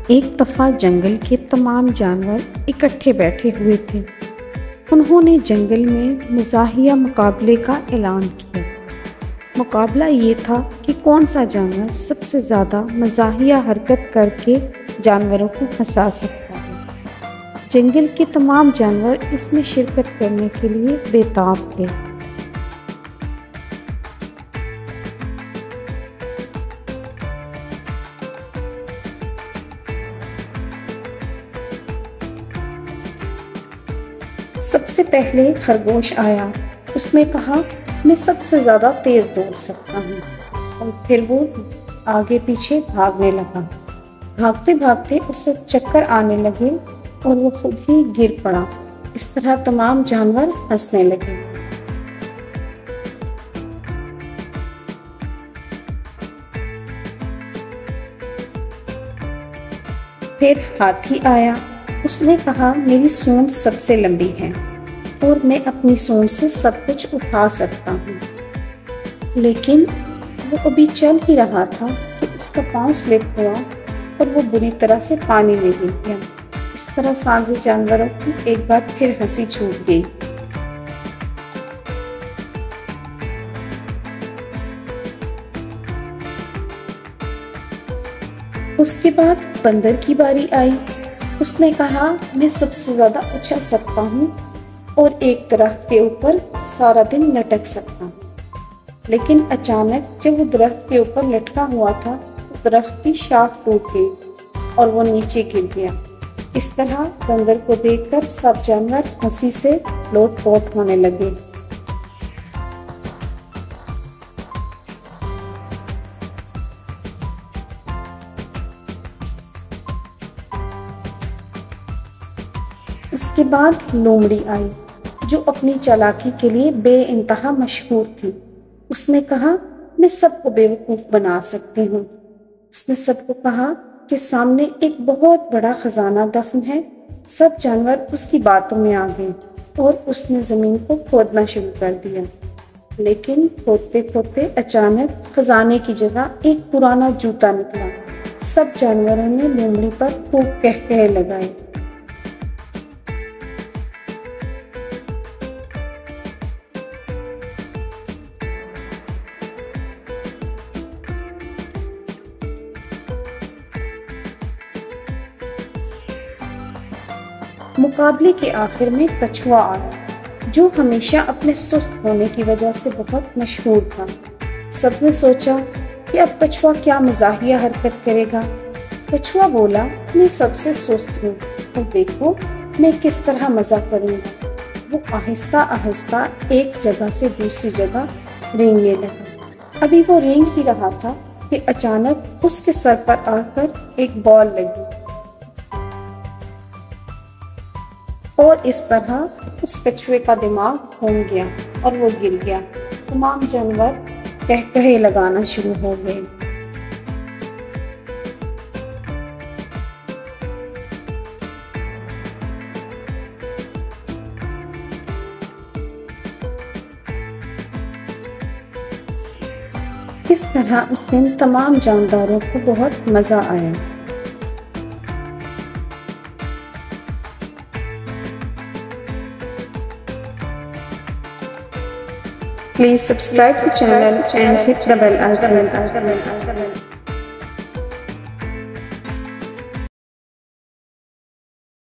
ایک دفعہ جنگل کے تمام جانور اکٹھے بیٹھے ہوئے تھے۔ انہوں نے جنگل میں مزاحیہ مقابلے کا اعلان کیا۔ مقابلہ یہ تھا کہ کون سا جانور سب سے زیادہ مزاحیہ حرکت کر کے جانوروں کو ہنسا سکتا ہے۔ جنگل کے تمام جانور اس میں شرکت کرنے کے لیے بے تاب تھے۔ سب سے پہلے خرگوش آیا۔ اس نے کہا، میں سب سے زیادہ تیز دوڑ سکتا ہوں، اور پھر وہ آگے پیچھے بھاگنے لگا۔ بھاگتے بھاگتے اسے چکر آنے لگے اور وہ خود ہی گر پڑا۔ اس طرح تمام جانور ہنسنے لگے۔ پھر ہاتھی آیا۔ اس نے کہا، میری سونڈ سب سے لمبی ہے اور میں اپنی سونڈ سے سب کچھ اٹھا سکتا ہوں۔ لیکن وہ ابھی چل ہی رہا تھا کہ اس کا پاؤں سلپ ہوا اور وہ بری طرح سے پانی میں گر گیا۔ اس طرح سارے جانوروں کی ایک بار پھر ہنسی چھوٹ گئی۔ اس کے بعد بندر کی باری آئی۔ اس نے کہا، میں سب سے زیادہ اچھل سکتا ہوں اور ایک درخت کے اوپر سارا دن لٹک سکتا ہوں۔ لیکن اچانک جب وہ درخت کے اوپر لٹکا ہوا تھا تو درخت کی شاخ ٹوٹ گئی اور وہ نیچے گر گیا۔ اس طرح بندر کو دیکھ کر سب جانور ہنسی سے لوٹ پوٹ ہونے لگے۔ اس کے بعد لومڑی آئی، جو اپنی چالاکی کے لیے بے انتہا مشہور تھی۔ اس نے کہا، میں سب کو بیوقوف بنا سکتی ہوں۔ اس نے سب کو کہا کہ سامنے ایک بہت بڑا خزانہ دفن ہے۔ سب جانور اس کی باتوں میں آ گئے اور اس نے زمین کو کھودنا شروع کر دیا۔ لیکن کھودتے کھودتے اچانک خزانے کی جگہ ایک پرانا جوتا نکلا۔ سب جانوروں نے لومڑی پر خوب قہقہے لگائے۔ مقابلے کے آخر میں کچھوا آیا، جو ہمیشہ اپنے سست ہونے کی وجہ سے بہت مشہور تھا۔ سب نے سوچا کہ اب کچھوا کیا مزاحیہ حرکت کرے گا۔ کچھوا بولا، میں سب سے سست ہوں اور دیکھو میں کس طرح مزہ کروں گا۔ وہ آہستہ آہستہ ایک جگہ سے دوسری جگہ رینگنے لگا۔ ابھی وہ رینگ ہی رہا تھا کہ اچانک اس کے سر پر آ کر ایک بال لگی، اور اس طرح اس کچھوے کا دماغ گھوم گیا اور وہ گر گیا۔ تمام جانور قہقہے لگانا شروع ہو گئے۔ اس طرح اس دن تمام جانداروں کو بہت مزہ آیا۔ Please subscribe to the channel and hit the bell icon.